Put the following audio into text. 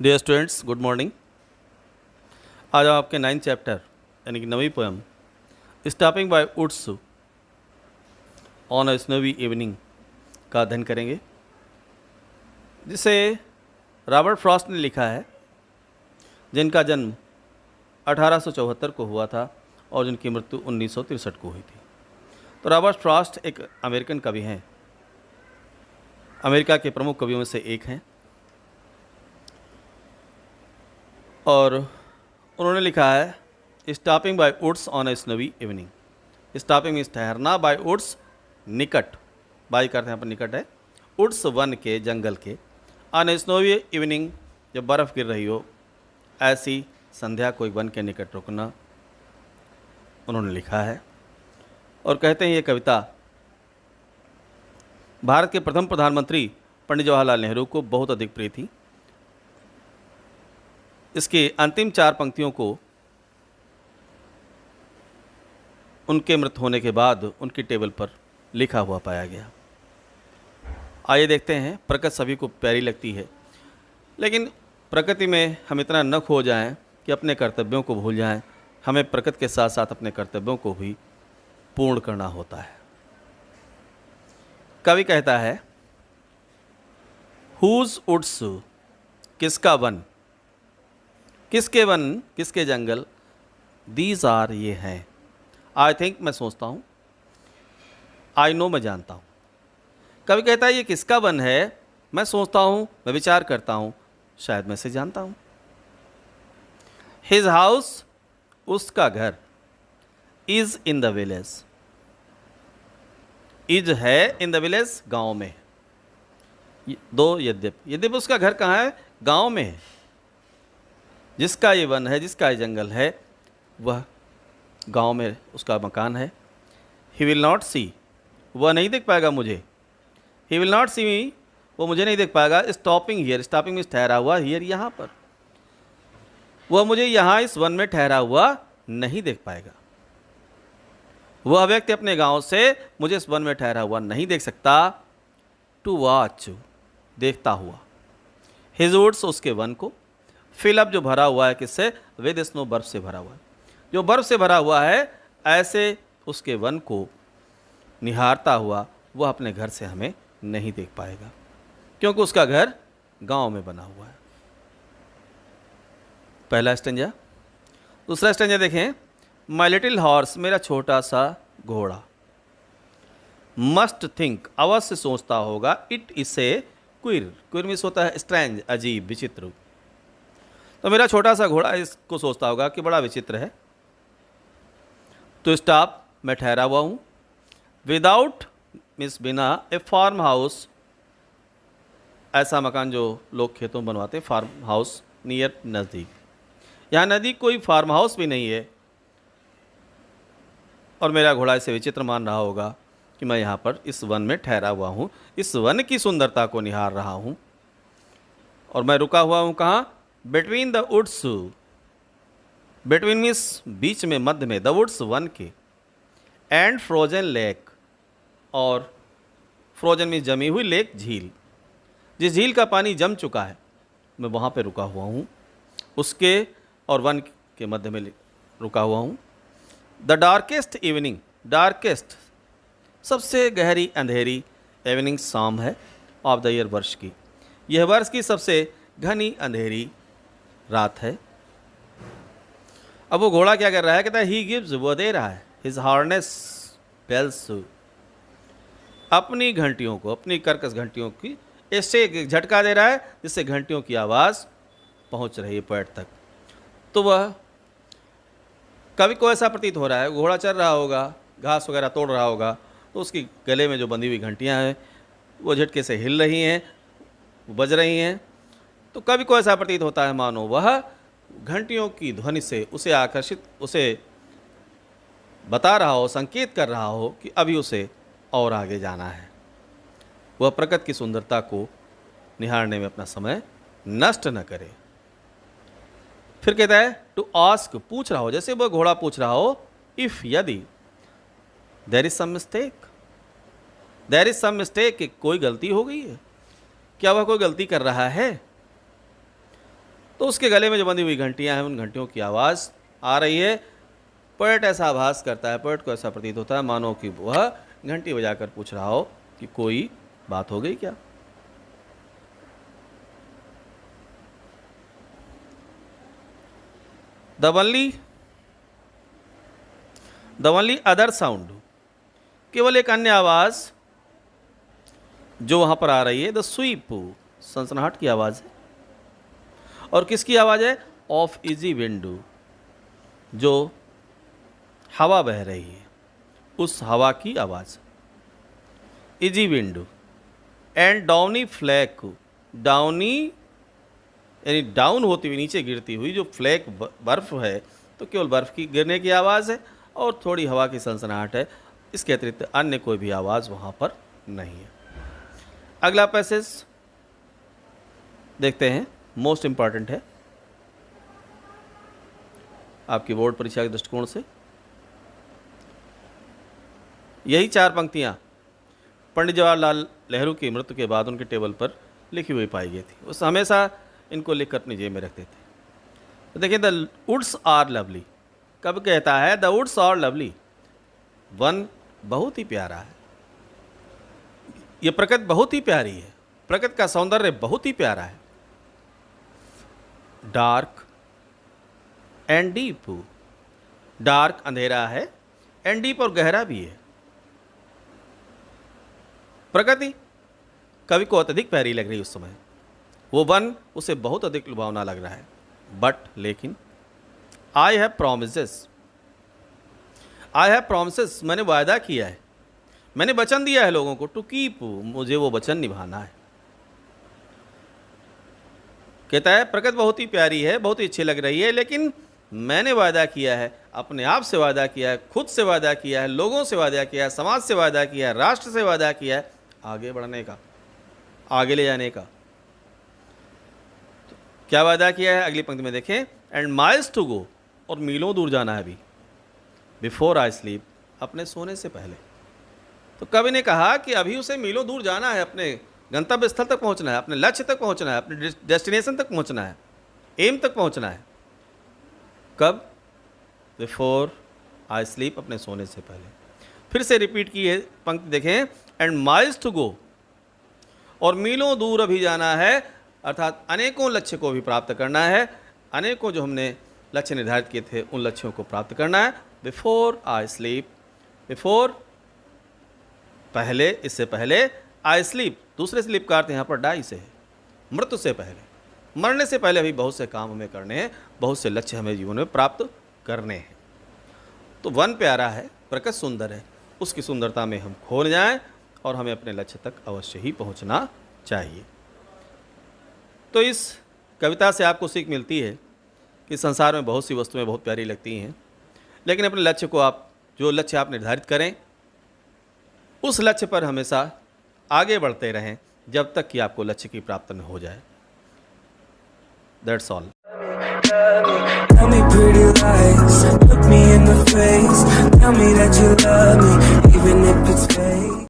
Dear students, good morning. आज हम आपके 9th चैप्टर यानी कि 9वीं poem stopping by woods on a snowy evening का अध्ययन करेंगे, जिसे रॉबर्ट फ्रॉस्ट ने लिखा है, जिनका जन्म 1874 को हुआ था और जिनकी मृत्यु 1963 को हुई थी। तो रॉबर्ट फ्रॉस्ट एक अमेरिकन कवि हैं, अमेरिका के प्रमुख कवियों में से एक हैं, और उन्होंने लिखा है stopping by woods on a snowy evening. Stopping means ठहरना, बाय वुड्स निकट, बाई करते हैं पर निकट है, वुड्स वन के, जंगल के, ऑन अ स्नोवी इवनिंग जब बर्फ़ गिर रही हो ऐसी संध्या कोई वन के निकट रुकना, उन्होंने लिखा है। और कहते हैं ये कविता भारत के प्रथम प्रधानमंत्री पंडित जवाहरलाल नेहरू को बहुत अधिक प्रिय थी। इसकी अंतिम 4 पंक्तियों को उनके मृत होने के बाद उनकी टेबल पर लिखा हुआ पाया गया। आइए देखते हैं। प्रकृति सभी को प्यारी लगती है, लेकिन प्रकृति में हम इतना न खो जाएं कि अपने कर्तव्यों को भूल जाएं। हमें प्रकृति के साथ साथ अपने कर्तव्यों को भी पूर्ण करना होता है। कवि कहता है, हुज वुड्स, किसका वन, किसके वन, किसके जंगल, दीज आर, ये हैं, आई थिंक, मैं सोचता हूँ, आई नो, मैं जानता हूँ। कवि कहता है ये किसका वन है, मैं सोचता हूँ, मैं विचार करता हूँ, शायद मैं से जानता हूँ। हिज हाउस, उसका घर, is in the village, is है इन द विलेज, गाँव में। दो यद्यप उसका घर कहाँ है, गाँव में है। जिसका ये वन है, जिसका ये जंगल है, वह गांव में उसका मकान है। ही विल नॉट सी, वह नहीं देख पाएगा मुझे। ही विल नॉट सी मी, वो मुझे नहीं देख पाएगा। स्टॉपिंग हियर, स्टॉपिंग मीन्स ठहरा हुआ, हियर यहाँ पर। वह मुझे यहाँ इस वन में ठहरा हुआ नहीं देख पाएगा। वह व्यक्ति अपने गांव से मुझे इस वन में ठहरा हुआ नहीं देख सकता। टू वॉच, देखता हुआ। हिज वुड्स, उसके वन को। फिल अप, जो भरा हुआ है, किससे, विद स्नो, बर्फ से भरा हुआ है। जो बर्फ से भरा हुआ है, ऐसे उसके वन को निहारता हुआ वह अपने घर से हमें नहीं देख पाएगा, क्योंकि उसका घर गांव में बना हुआ है। पहला स्टेंजा। दूसरा स्टेंजा देखें। माई लिटिल हॉर्स, मेरा छोटा सा घोड़ा, मस्ट थिंक, अवश्य सोचता होगा, इट इसे क्विर, क्विर मीन्स होता है स्ट्रेंज, अजीब, विचित्र। तो मेरा छोटा सा घोड़ा इसको सोचता होगा कि बड़ा विचित्र है। तो स्टॉप, मैं ठहरा हुआ हूँ। विदाउट मीन्स बिना, ए फार्म हाउस, ऐसा मकान जो लोग खेतों में बनवाते हैं, फार्म हाउस, नियर, नज़दीक। यहाँ नज़दीक कोई फार्म हाउस भी नहीं है, और मेरा घोड़ा इसे विचित्र मान रहा होगा कि मैं यहाँ पर इस वन में ठहरा हुआ हूँ, इस वन की सुंदरता को निहार रहा हूँ। और मैं रुका हुआ हूँ कहाँ, between the woods, between means बीच में, मध्य में, द वुड्स वन के, एंड फ्रोजन लेक, और फ्रोजन मीन्स जमी हुई, लेक झील, जिस झील का पानी जम चुका है, मैं वहाँ पे रुका हुआ हूँ, उसके और वन के मध्य में रुका हुआ हूँ। द डार्केस्ट इवनिंग, डार्केस्ट सबसे गहरी अंधेरी, इवनिंग शाम है, ऑफ द ईयर, वर्ष की, यह वर्ष की सबसे घनी अंधेरी रात है। अब वो घोड़ा क्या कर रहा है, कहता है ही गिव्स, वो दे रहा है, हिज हार्नेस बेल्स, अपनी घंटियों को, अपनी कर्कश घंटियों की ऐसे झटका दे रहा है जिससे घंटियों की आवाज़ पहुंच रही है पैर तक। तो वह कवि को ऐसा प्रतीत हो रहा है, घोड़ा चल रहा होगा, घास वगैरह तोड़ रहा होगा, तो उसकी गले में जो बंधी हुई घंटियां हैं वो झटके से हिल रही हैं, वो बज रही हैं। तो कवि को ऐसा प्रतीत होता है मानो वह घंटियों की ध्वनि से उसे आकर्षित, उसे बता रहा हो, संकेत कर रहा हो कि अभी उसे और आगे जाना है। वह प्रकृति की सुंदरता को निहारने में अपना समय नष्ट न करे। फिर कहता है टू आस्क, पूछ रहा हो, जैसे वह घोड़ा पूछ रहा हो, इफ, यदि, there is some mistake, there is some mistake, कोई गलती हो गई है, क्या वह कोई गलती कर रहा है। तो उसके गले में जो बंधी हुई घंटियां हैं, उन घंटियों की आवाज़ आ रही है। पोएट ऐसा आभास करता है, पोएट को ऐसा प्रतीत होता है मानो कि वह घंटी बजाकर पूछ रहा हो कि कोई बात हो गई क्या। द ओनली अदर साउंड, केवल एक अन्य आवाज़ जो वहाँ पर आ रही है, द स्वीप, सनसनाहट की आवाज़ है। और किसकी आवाज़ है? ऑफ इजी विंडो, जो हवा बह रही है, उस हवा की आवाज़। Easy wind and downy flake, downy यानी डाउन होती हुई, नीचे गिरती हुई जो फ्लैक बर्फ़ है, तो केवल बर्फ़ की गिरने की आवाज़ है और थोड़ी हवा की सनसनाहट है। इसके अतिरिक्त अन्य कोई भी आवाज़ वहाँ पर नहीं है। अगला पैसेज देखते हैं, मोस्ट इम्पॉर्टेंट है आपकी बोर्ड परीक्षा के दृष्टिकोण से। यही 4 पंक्तियाँ पंडित जवाहरलाल नेहरू की मृत्यु के बाद उनके टेबल पर लिखी हुई पाई गई थी। उस हमेशा इनको लिखकर अपनी जेब में रखते थे। तो देखिए, द वुड्स आर लवली, कब कहता है द वुड्स आर लवली, वन बहुत ही प्यारा है, ये प्रकृति बहुत ही प्यारी है, प्रकृति का सौंदर्य बहुत ही प्यारा है। डार्क एंड डीप, डार्क अंधेरा है, एंड डीप और गहरा भी है। प्रकृति कवि को अत्यधिक प्यारी लग रही है उस समय, वो वन उसे बहुत अधिक लुभावना लग रहा है। बट लेकिन I have promises, I have promises, मैंने वायदा किया है, मैंने वचन दिया है लोगों को, टू कीप, मुझे वो वचन निभाना है। कहता है प्रकृति बहुत ही प्यारी है, बहुत ही अच्छी लग रही है, लेकिन मैंने वायदा किया है, अपने आप से वायदा किया है, खुद से वायदा किया है, लोगों से वायदा किया है, समाज से वायदा किया है, राष्ट्र से वायदा किया है, आगे बढ़ने का, आगे ले जाने का। तो क्या वायदा किया है? अगली पंक्ति में देखें, एंड माइल्स टू गो, और मीलों दूर जाना है अभी, बिफोर आई स्लीप, अपने सोने से पहले। तो कवि ने कहा कि अभी उसे मीलों दूर जाना है, अपने गंतव्य स्थल तक पहुंचना है, अपने लक्ष्य तक पहुंचना है, अपने डेस्टिनेशन तक पहुंचना है, एम तक पहुंचना है। कब? बिफोर आई स्लीप, अपने सोने से पहले। फिर से रिपीट की है पंक्ति देखें, एंड माइल्स टू गो, और मीलों दूर अभी जाना है, अर्थात अनेकों लक्ष्य को भी प्राप्त करना है, अनेकों जो हमने लक्ष्य निर्धारित किए थे उन लक्ष्यों को प्राप्त करना है। बिफोर आई स्लीप, बिफोर पहले, इससे पहले, आई स्लीप, दूसरे स्लीप का अर्थ यहाँ पर डाई से है, मृत्यु से पहले, मरने से पहले अभी बहुत से काम हमें करने हैं, बहुत से लक्ष्य हमें जीवन में प्राप्त करने हैं। तो वन प्यारा है, प्रकृति सुंदर है, उसकी सुंदरता में हम खो न जाएं और हमें अपने लक्ष्य तक अवश्य ही पहुंचना चाहिए। तो इस कविता से आपको सीख मिलती है कि संसार में बहुत सी वस्तुएं बहुत प्यारी लगती हैं, लेकिन अपने लक्ष्य को आप, जो लक्ष्य आप निर्धारित करें, उस लक्ष्य पर हमेशा आगे बढ़ते रहें जब तक कि आपको लक्ष्य की प्राप्ति न हो जाए। That's all. Tell me pretty lies, look me in the face, tell me that you love me, even if it's fake.